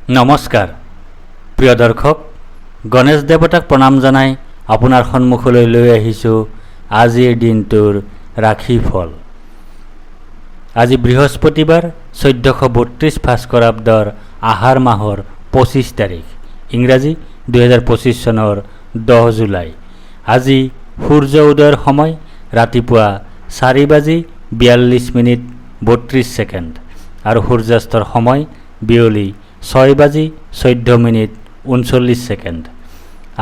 নমস্কাৰ প্ৰিয় দৰ্শক, গণেশ দেৱতাক প্ৰণাম জনাই আপোনাৰ সন্মুখলৈ লৈ আহিছোঁ আজিৰ দিনটোৰ ৰাশিফল। আজি বৃহস্পতিবাৰ 1432 ভাস্কৰাব্দৰ আহাৰ মাহৰ 25 তাৰিখ, ইংৰাজী 2025 চনৰ 10 জুলাই। আজি সূৰ্য উদয়ৰ সময় ৰাতিপুৱা 4:42 আৰু সূৰ্যাস্তৰ সময় বিয়লি 6:14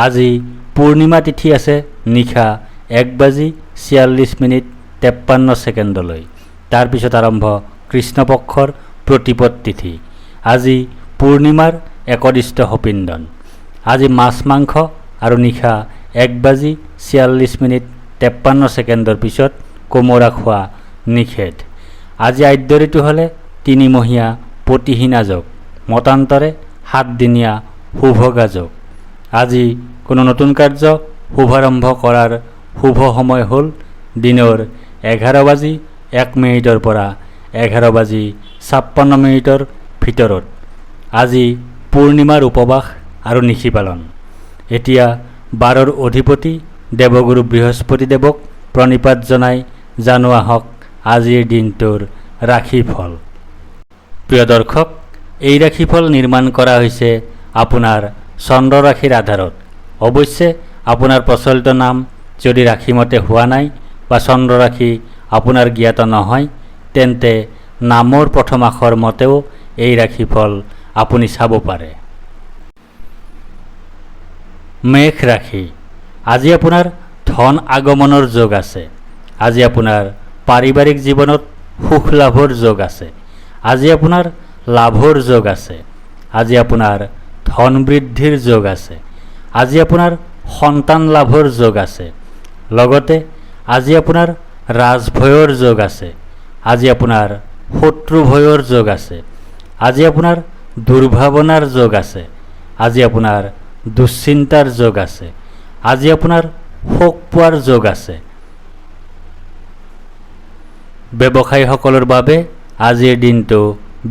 আজি পূৰ্ণিমা তিথি আছে নিশা 1:46 তাৰপিছত আৰম্ভ কৃষ্ণপক্ষৰ প্ৰতিপদ তিথি। আজি পূৰ্ণিমাৰ একদিষ্ট সপিন্দন। আজি মাছ মাংস আৰু নিশা 1:46 পিছত কোমোৰা খোৱা নিষেধ। আজি আদ্য ঋতু হ'লে 3 মহীয়া পতিহীনা যোগ, মতান্তৰে 7 দিনীয়া শুভগা যোগ। আজি কোনো নতুন কাৰ্য শুভাৰম্ভ কৰাৰ শুভ সময় হ'ল দিনৰ 11:01 পৰা 11:56 ভিতৰত। আজি পূৰ্ণিমাৰ উপবাস আৰু নিশি পালন। এতিয়া 12ৰ অধিপতি দেৱগুৰু বৃহস্পতি দেৱক প্ৰণিপাত জনাই জানো আহক আজিৰ দিনটোৰ ৰাশিফল। প্ৰিয় দৰ্শক, এই ৰাশিফল নিৰ্মাণ কৰা হৈছে আপোনাৰ চন্দ্ৰ ৰাশিৰ আধাৰত। অৱশ্যে আপোনাৰ প্ৰচলিত নাম যদি ৰাশিমতে হোৱা নাই বা চন্দ্ৰ ৰাশি আপোনাৰ জ্ঞাত নহয়, তেন্তে নামৰ প্ৰথম আখৰ মতেও এই ৰাশিফল আপুনি চাব পাৰে। মেষ ৰাশি। আজি আপোনাৰ ধন আগমনৰ যোগ আছে। আজি আপোনাৰ পাৰিবাৰিক জীৱনত সুখ লাভৰ যোগ আছে। আজি আপোনাৰ লাভৰ যোগ আছে। আজি আপোনাৰ ধন বৃদ্ধিৰ যোগ আছে। আজি আপোনাৰ সন্তান লাভৰ যোগ আছে। লগতে আজি আপোনাৰ ৰাজভয়ৰ যোগ আছে। আজি আপোনাৰ শত্ৰু ভয়ৰ যোগ আছে। আজি আপোনাৰ দুৰ্ভাৱনাৰ যোগ আছে। আজি আপোনাৰ দুশ্চিন্তাৰ যোগ আছে। আজি আপোনাৰ শোক পোৱাৰ যোগ আছে। ব্যৱসায়ীসকলৰ বাবে আজিৰ দিনটো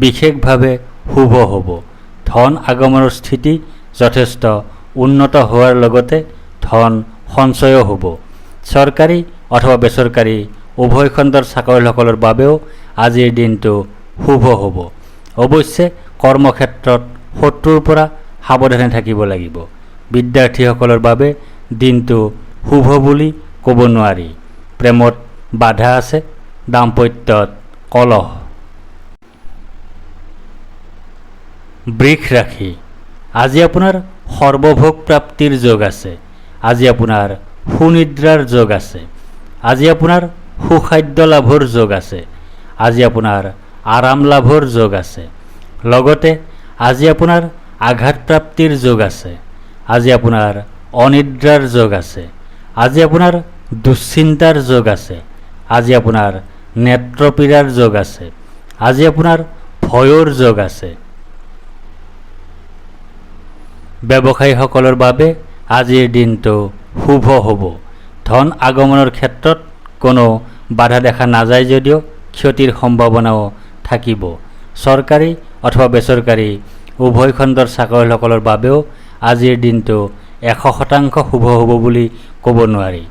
বিশেষভাৱে শুভ হ'ব। ধন আগমনৰ স্থিতি যথেষ্ট উন্নত হোৱাৰ লগতে ধন সঞ্চয়ো হ'ব। চৰকাৰী অথবা বেচৰকাৰী উভয় খণ্ডৰ চাকৰিয়ালসকলৰ বাবেও আজিৰ দিনটো শুভ হ'ব। অৱশ্যে কৰ্মক্ষেত্ৰত শত্ৰুৰ পৰা সাৱধানে থাকিব লাগিব। বিদ্যাৰ্থীসকলৰ বাবে দিনটো শুভ বুলি ক'ব নোৱাৰি। প্ৰেমত বাধা আছে, দাম্পত্যত কলহ। বৃষ ৰাশি। আজি আপোনাৰ সৰ্বভোগ প্ৰাপ্তিৰ যোগ আছে। আজি আপোনাৰ সুনিদ্ৰাৰ যোগ আছে। আজি আপোনাৰ সুখাদ্য লাভৰ যোগ আছে। আজি আপোনাৰ আৰাম লাভৰ যোগ আছে। লগতে আজি আপোনাৰ আঘাত প্ৰাপ্তিৰ যোগ আছে। আজি আপোনাৰ অনিদ্ৰাৰ যোগ আছে। আজি আপোনাৰ দুশ্চিন্তাৰ যোগ আছে। আজি আপোনাৰ নেত্ৰপীড়াৰ যোগ আছে। আজি আপোনাৰ ভয়ৰ যোগ আছে। ব্যৱসায়ীসকলৰ বাবে আজিৰ দিনটো শুভ হ'ব। ধন আগমনৰ ক্ষেত্ৰত কোনো বাধা দেখা নাযায় যদিও ক্ষতিৰ সম্ভাৱনাও থাকিব। চৰকাৰী অথবা বেচৰকাৰী উভয় খণ্ডৰ চাকৰিয়ালসকলৰ বাবেও আজিৰ দিনটো 100% শুভ হ'ব বুলি ক'ব নোৱাৰি।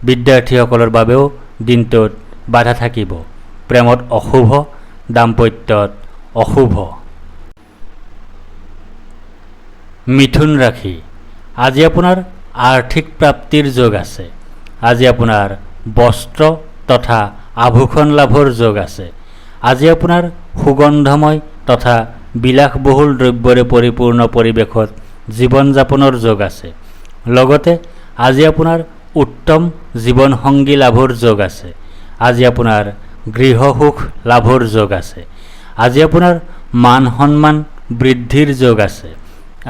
বিদ্যাৰ্থীসকলৰ বাবেও দিনটোত বাধা থাকিব। প্ৰেমত অশুভ, দাম্পত্যত অশুভ। মিথুন ৰাশি। আজি আপোনাৰ আৰ্থিক প্ৰাপ্তিৰ যোগ আছে। আজি আপোনাৰ বস্ত্ৰ তথা আভূষণ লাভৰ যোগ আছে। আজি আপোনাৰ সুগন্ধময় তথা বিলাসবহুল দ্ৰব্যৰে পৰিপূৰ্ণ পৰিৱেশত জীৱন যাপনৰ যোগ আছে। লগতে আজি আপোনাৰ উত্তম জীৱনসংগী লাভৰ যোগ আছে। আজি আপোনাৰ গৃহসুখ লাভৰ যোগ আছে। আজি আপোনাৰ মান সন্মান বৃদ্ধিৰ যোগ আছে।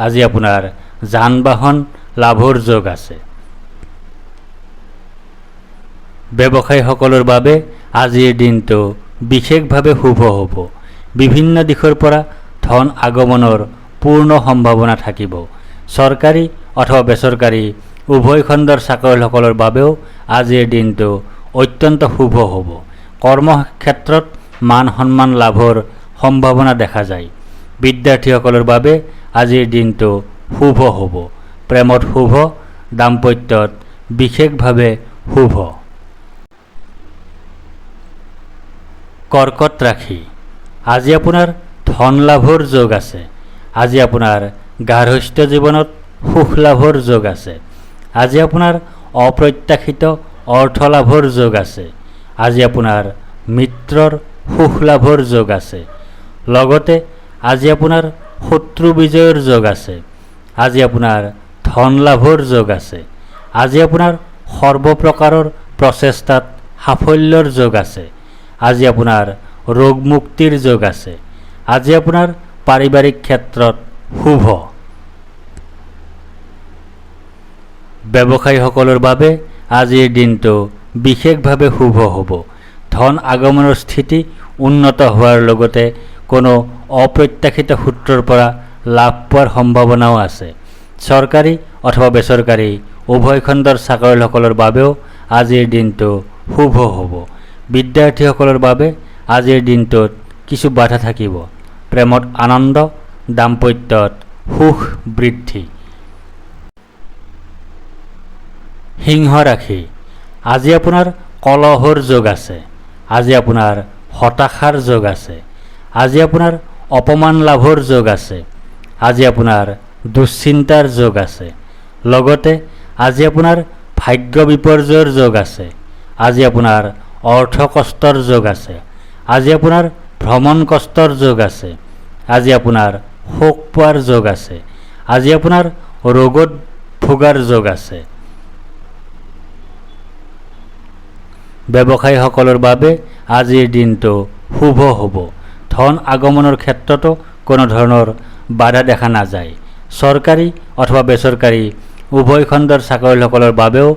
আজি আপোনাৰ যান বাহন লাভৰ যোগ আছে। ব্যৱসায়ীসকলৰ বাবে আজিৰ দিনটো বিশেষভাৱে শুভ হ'ব। বিভিন্ন দিশৰ পৰা ধন আগমনৰ পূৰ্ণ সম্ভাৱনা থাকিব। চৰকাৰী অথবা বেচৰকাৰী উভয় খণ্ডৰ চাকৰিয়ালসকলৰ বাবেও আজিৰ দিনটো অত্যন্ত শুভ হ'ব। কৰ্মক্ষেত্ৰত মান সন্মান লাভৰ সম্ভাৱনা দেখা যায়। বিদ্যাৰ্থীসকলৰ বাবে আজিৰ দিনটো শুভ হ'ব। প্ৰেমত শুভ, দাম্পত্যত বিশেষভাৱে শুভ। কৰ্কট ৰাশি, আজি আপোনাৰ ধন লাভৰ যোগ আছে। আজি আপোনাৰ গাৰ্হস্থ্য জীৱনত সুখ লাভৰ যোগ আছে। আজি আপোনাৰ অপ্ৰত্যাশিত অৰ্থ লাভৰ যোগ আছে। আজি আপোনাৰ মিত্ৰৰ সুখ লাভৰ যোগ আছে। লগতে আজি আপোনাৰ শত্ৰু বিজয়ৰ যোগ আছে। আজি আপোনাৰ ধন লাভৰ যোগ আছে। আজি আপোনাৰ সৰ্বপ্ৰকাৰৰ প্ৰচেষ্টাত সাফল্যৰ যোগ আছে। আজি আপোনাৰ ৰোগ মুক্তিৰ যোগ আছে। আজি আপোনাৰ পাৰিবাৰিক ক্ষেত্ৰত শুভ। ব্যৱসায়ীসকলৰ বাবে আজিৰ দিনটো বিশেষভাৱে শুভ হ'ব। ধন আগমনৰ স্থিতি উন্নত হোৱাৰ লগতে কোনো অপ্ৰত্যাশিত সূত্ৰৰ পৰা লাভ পোৱাৰ সম্ভাৱনাও আছে। চৰকাৰী অথবা বেচৰকাৰী উভয় খণ্ডৰ চাকৰিয়ালসকলৰ বাবেও আজিৰ দিনটো শুভ হ'ব। বিদ্যাৰ্থীসকলৰ বাবে আজিৰ দিনটোত কিছু বাধা থাকিব। প্ৰেমত আনন্দ, দাম্পত্যত সুখ বৃদ্ধি। সিংহ ৰাশি, আজি আপোনাৰ কলহৰ যোগ আছে। আজি আপোনাৰ হতাশাৰ যোগ আছে। আজি আপোনাৰ অপমান লাভৰ যোগ আছে। আজি আপোনাৰ দুশ্চিন্তাৰ যোগ আছে। লগতে আজি আপোনাৰ ভাগ্য বিপৰ্যয়ৰ যোগ আছে। আজি আপোনাৰ অৰ্থ কষ্টৰ যোগ আছে। আজি আপোনাৰ ভ্ৰমণ কষ্টৰ যোগ আছে। আজি আপোনাৰ শোক পোৱাৰ যোগ আছে। আজি আপোনাৰ ৰোগত ভোগাৰ যোগ আছে। ব্যৱসায়ীসকলৰ বাবে আজিৰ দিনটো শুভ হ'ব। ধন আগমনৰ ক্ষেত্ৰতো কোনো ধৰণৰ বাধা দেখা নাযায়। চৰকাৰী অথবা বেচৰকাৰী উভয় খণ্ডৰ চাকৰিয়ালসকলৰ বাবেও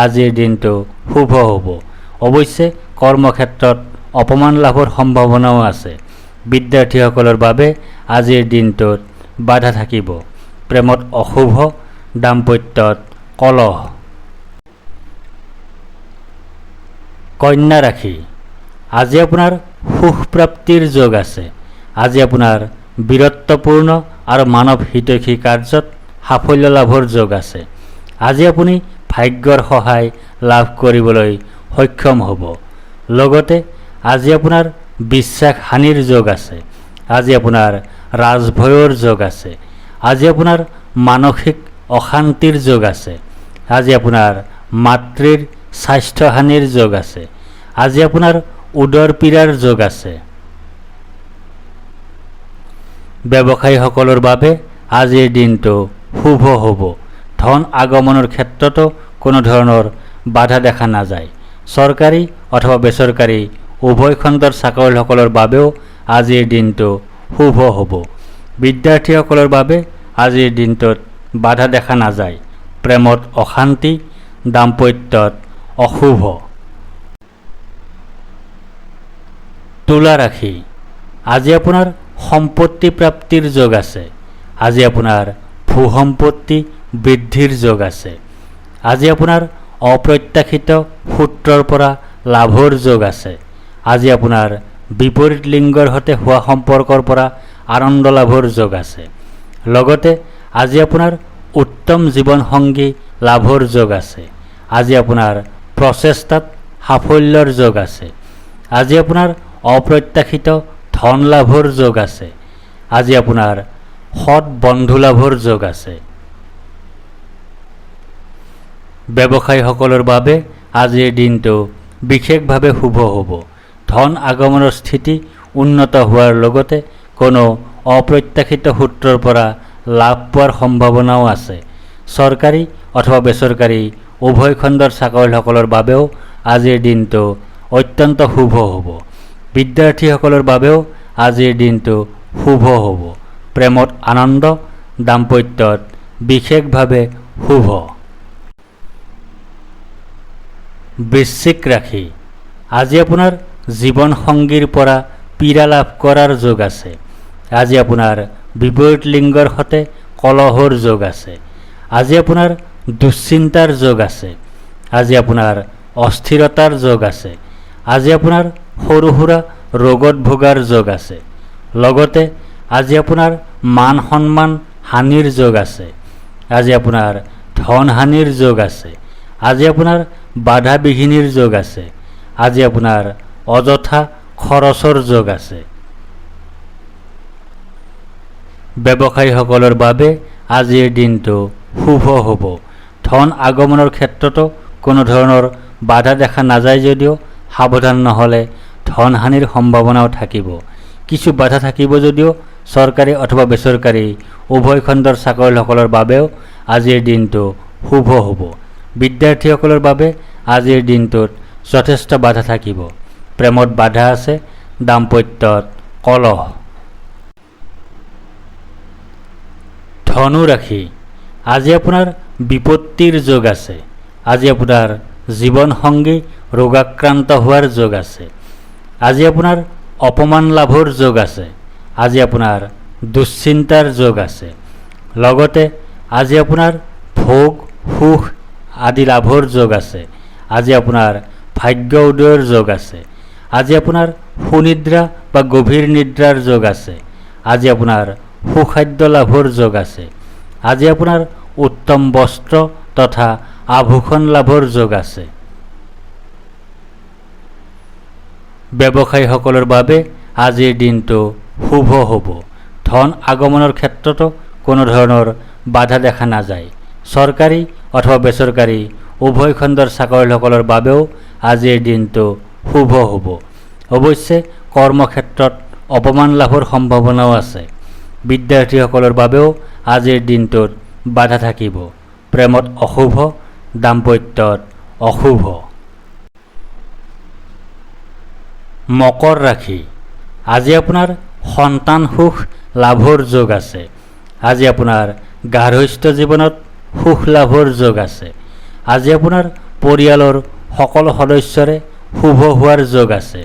আজিৰ দিনটো শুভ হ'ব। অৱশ্যে কৰ্মক্ষেত্ৰত অপমান লাভৰ সম্ভাৱনাও আছে। বিদ্যাৰ্থীসকলৰ বাবে আজিৰ দিনটোত বাধা থাকিব। প্ৰেমত অশুভ, দাম্পত্যত কলহ। কন্যা ৰাশি, আজি আপোনাৰ সুখ প্ৰাপ্তিৰ যোগ আছে। আজি আপোনাৰ বীৰত্বপূৰ্ণ আৰু মানৱ হিতৈষী কাৰ্যত সাফল্য লাভৰ যোগ আছে। আজি আপুনি ভাগ্যৰ সহায় লাভ কৰিবলৈ সক্ষম হ'ব। লগতে আজি আপোনাৰ বিশ্বাস হানিৰ যোগ আছে। আজি আপোনাৰ ৰাজভয়ৰ যোগ আছে। আজি আপোনাৰ মানসিক অশান্তিৰ যোগ আছে। আজি আপোনাৰ মাতৃৰ স্বাস্থ্যহানিৰ যোগ আছে। আজি আপোনাৰ উদৰ পীড়াৰ যোগ আছে। ব্যৱসায়ীসকলৰ বাবে আজিৰ দিনটো শুভ হ'ব। ধন আগমনৰ ক্ষেত্ৰতো কোনো ধৰণৰ বাধা দেখা নাযায়। চৰকাৰী অথবা বেচৰকাৰী উভয় খণ্ডৰ চাকৰিয়ালসকলৰ বাবেও আজিৰ দিনটো শুভ হ'ব। বিদ্যাৰ্থীসকলৰ বাবে আজিৰ দিনটোত বাধা দেখা নাযায়। প্ৰেমত অশান্তি, দাম্পত্যত অশুভ। তুলা ৰাশি, আজি আপোনাৰ সম্পত্তি প্ৰাপ্তিৰ যোগ আছে। আজি আপোনাৰ ভূ সম্পত্তি বৃদ্ধিৰ যোগ আছে। আজি আপোনাৰ অপ্ৰত্যাশিত সূত্ৰৰ পৰা লাভৰ যোগ আছে। আজি আপোনাৰ বিপৰীত লিংগৰ সৈতে হোৱা সম্পৰ্কৰ পৰা আনন্দ লাভৰ যোগ আছে। লগতে আজি আপোনাৰ উত্তম জীৱনসংগী লাভৰ যোগ আছে। আজি আপোনাৰ প্ৰচেষ্টাত সাফল্যৰ যোগ আছে। আজি আপোনাৰ অপ্ৰত্যাশিত ধন লাভৰ যোগ আছে। আজি আপোনাৰ সৎ বন্ধু লাভৰ যোগ আছে। ব্যৱসায়ীসকলৰ বাবে আজিৰ দিনটো বিশেষভাৱে শুভ হ'ব। ধন আগমনৰ স্থিতি উন্নত হোৱাৰ লগতে কোনো অপ্ৰত্যাশিত সূত্ৰৰ পৰা লাভ পোৱাৰ সম্ভাৱনাও আছে। চৰকাৰী অথবা বেচৰকাৰী উভয় খণ্ডৰ চাকৰিয়ালসকলৰ বাবেও আজিৰ দিনটো অত্যন্ত শুভ হ'ব। বিদ্যাৰ্থীসকলৰ বাবেও আজিৰ দিনটো শুভ হ'ব। প্ৰেমত আনন্দ, দাম্পত্যত বিশেষভাৱে শুভ। বৃশ্চিক ৰাশি, আজি আপোনাৰ জীৱনসংগীৰ পৰা পীড়া লাভ কৰাৰ যোগ আছে। আজি আপোনাৰ বিপৰীত লিংগৰ সৈতে কলহৰ যোগ আছে। আজি আপোনাৰ দুশ্চিন্তাৰ যোগ আছে। আজি আপোনাৰ অস্থিৰতাৰ যোগ আছে। আজি আপোনাৰ সৰু সুৰা ৰোগত ভোগাৰ যোগ আছে। লগতে আজি আপোনাৰ মান সন্মান হানিৰ যোগ আছে। আজি আপোনাৰ ধন হানিৰ যোগ আছে। আজি আপোনাৰ বাধা বিঘিনিৰ যোগ আছে। আজি আপোনাৰ অযথা খৰচৰ যোগ আছে। ব্যৱসায়ীসকলৰ বাবে আজিৰ দিনটো শুভ হ'ব। ধন আগমনৰ ক্ষেত্ৰতো কোনো ধৰণৰ বাধা দেখা নাযায় যদিও সাৱধান নহ'লে ধন হানিৰ সম্ভাৱনাও থাকিব। কিছু বাধা থাকিব যদিও চৰকাৰী অথবা বেচৰকাৰী উভয় খণ্ডৰ চাকৰিয়ালসকলৰ বাবেও আজিৰ দিনটো শুভ হ'ব। বিদ্যাৰ্থীসকলৰ বাবে আজিৰ দিনটোত যথেষ্ট বাধা থাকিব। প্ৰেমত বাধা আছে, দাম্পত্যত কলহ। ধনু ৰাশি, আজি আপোনাৰ বিপত্তিৰ যোগ আছে। আজি আপোনাৰ জীৱনসংগী ৰোগাক্ৰান্ত হোৱাৰ যোগ আছে। আজি আপোনাৰ অপমান লাভৰ যোগ আছে। আজি আপোনাৰ দুশ্চিন্তাৰ যোগ আছে। লগতে আজি আপোনাৰ ভোগ সুখ আদি লাভৰ যোগ আছে। আজি আপোনাৰ ভাগ্য উদয়ৰ যোগ আছে। আজি আপোনাৰ সুনিদ্ৰা বা গভীৰ নিদ্ৰাৰ যোগ আছে। আজি আপোনাৰ সুখাদ্য লাভৰ যোগ আছে। আজি আপোনাৰ উত্তম বস্ত্ৰ তথা আভূষণ লাভৰ যোগ আছে। ব্যৱসায়ীসকলৰ বাবে আজিৰ দিনটো শুভ হ'ব। ধন আগমনৰ ক্ষেত্ৰতো কোনো ধৰণৰ বাধা দেখা নাযায়। চৰকাৰী অথবা বেচৰকাৰী উভয় খণ্ডৰ চাকৰিয়ালসকলৰ বাবেও আজিৰ দিনটো শুভ হ'ব। অৱশ্যে কৰ্মক্ষেত্ৰত অপমান লাভৰ সম্ভাৱনাও আছে। বিদ্যাৰ্থীসকলৰ বাবেও আজিৰ দিনটোত বাধা থাকিব। প্ৰেমত অশুভ, দাম্পত্যত অশুভ। মকৰ ৰাশি, আজি আপোনাৰ সন্তান সুখ লাভৰ যোগ আছে। আজি আপোনাৰ গাৰ্হস্থ্য জীৱনত সুখ লাভৰ যোগ আছে। আজি আপোনাৰ পৰিয়ালৰ সকলো সদস্যৰে শুভ হোৱাৰ যোগ আছে।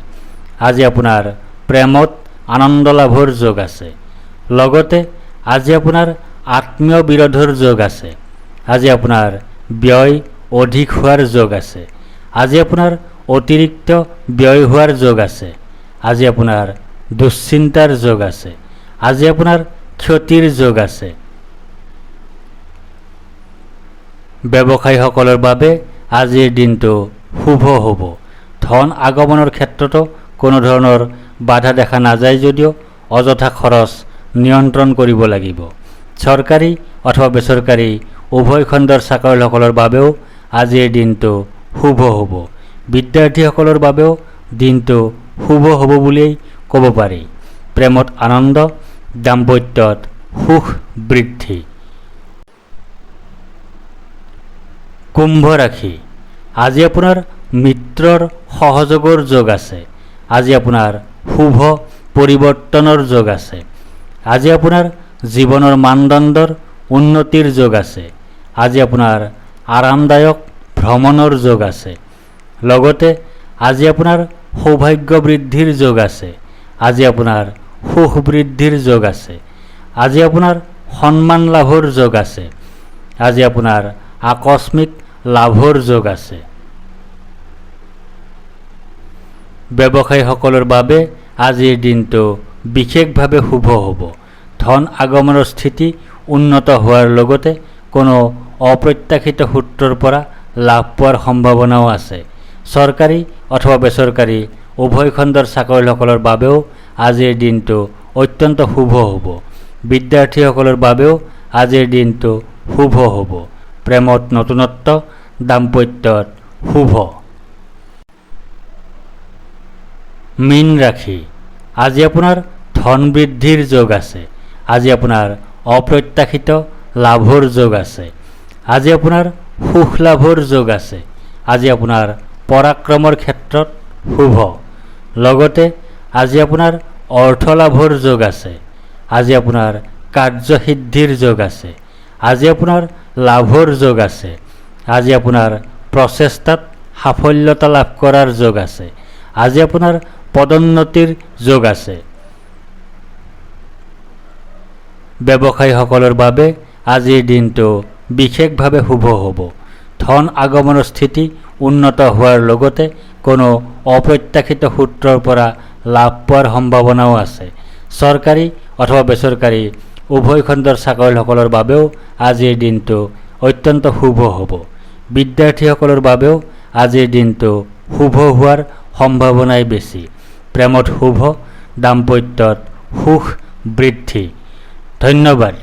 আজি আপোনাৰ প্ৰেমত আনন্দ লাভৰ যোগ আছে। লগতে আজি আপোনাৰ আত্মীয় বিৰোধৰ যোগ আছে। আজি আপোনাৰ ব্যয় অধিক হোৱাৰ যোগ আছে। আজি আপোনাৰ অতিৰিক্ত ব্যয় হোৱাৰ যোগ আছে। আজি আপোনাৰ দুশ্চিন্তাৰ যোগ আছে। আজি আপোনাৰ ক্ষতিৰ যোগ আছে। ব্যৱসায়ীসকলৰ বাবে আজিৰ দিনটো শুভ হ'ব। ধন আগমনৰ ক্ষেত্ৰতো কোনো ধৰণৰ বাধা দেখা নাযায় যদিও অযথা খৰচ নিয়ন্ত্ৰণ কৰিব লাগিব। চৰকাৰী অথবা বেচৰকাৰী উভয় খণ্ডৰ চাকৰিয়ালসকলৰ বাবেও আজিৰ দিনটো শুভ হ'ব। বিদ্যাৰ্থীসকলৰ বাবেও দিনটো শুভ হ'ব বুলিয়েই ক'ব পাৰি। প্ৰেমত আনন্দ, দাম্পত্যত সুখ বৃদ্ধি। কুম্ভ ৰাশি, আজি আপোনাৰ মিত্ৰৰ সহযোগৰ যোগ আছে। আজি আপোনাৰ শুভ পৰিৱৰ্তনৰ যোগ আছে। আজি আপোনাৰ জীৱনৰ মানদণ্ডৰ উন্নতিৰ যোগ আছে। আজি আপোনাৰ আৰামদায়ক ভ্ৰমণৰ যোগ আছে। লগতে আজি আপোনাৰ সৌভাগ্য বৃদ্ধিৰ যোগ আছে। আজি আপোনাৰ সুখ বৃদ্ধিৰ যোগ আছে। আজি আপোনাৰ সন্মান লাভৰ যোগ আছে। আজি আপোনাৰ আকস্মিক লাভৰ যোগ আছে। ব্যৱসায়ীসকলৰ বাবে আজিৰ দিনটো বিশেষভাৱে শুভ হ'ব। ধন আগমনৰ স্থিতি উন্নত হোৱাৰ লগতে কোনো অপ্ৰত্যাশিত সূত্ৰৰ পৰা লাভ পোৱাৰ সম্ভাৱনাও আছে। চৰকাৰী অথবা বেচৰকাৰী উভয় খণ্ডৰ চাকৰিয়ালসকলৰ বাবেও আজিৰ দিনটো অত্যন্ত শুভ হ'ব। বিদ্যাৰ্থীসকলৰ বাবেও আজিৰ দিনটো শুভ হ'ব। প্ৰেমত নতুনত্ব, দাম্পত্যত শুভ। মীন ৰাশি, আজি আপোনাৰ ধন বৃদ্ধিৰ যোগ আছে। আজি আপোনাৰ অপ্ৰত্যাশিত লাভৰ যোগ আছে। আজি আপোনাৰ সুখ লাভৰ যোগ আছে। আজি আপোনাৰ পৰাক্ৰমৰ ক্ষেত্ৰত শুভ। লগতে আজি আপোনাৰ অৰ্থ লাভৰ যোগ আছে। আজি আপোনাৰ কাৰ্যসিদ্ধিৰ যোগ আছে। আজি আপোনাৰ লাভৰ যোগ আছে। আজি আপোনাৰ প্ৰচেষ্টাত সাফল্যতা লাভ কৰাৰ যোগ আছে। আজি আপোনাৰ পদোন্নতিৰ যোগ আছে। ব্যৱসায়ীসকলৰ বাবে আজিৰ দিনটো বিশেষভাৱে শুভ হ'ব। ধন আগমনৰ স্থিতি উন্নত হোৱাৰ লগতে কোনো অপ্ৰত্যাশিত সূত্ৰৰ পৰা লাভ পোৱাৰ সম্ভাৱনাও আছে। চৰকাৰী অথবা বেচৰকাৰী উভয় খণ্ডৰ চাকৰিয়ালসকলৰ বাবেও আজিৰ দিনটো অত্যন্ত শুভ হ'ব। বিদ্যাৰ্থীসকলৰ বাবেও আজিৰ দিনটো শুভ হোৱাৰ সম্ভাৱনাই বেছি। প্ৰেমত শুভ, দাম্পত্যত সুখ বৃদ্ধি। ধন্যবাদ।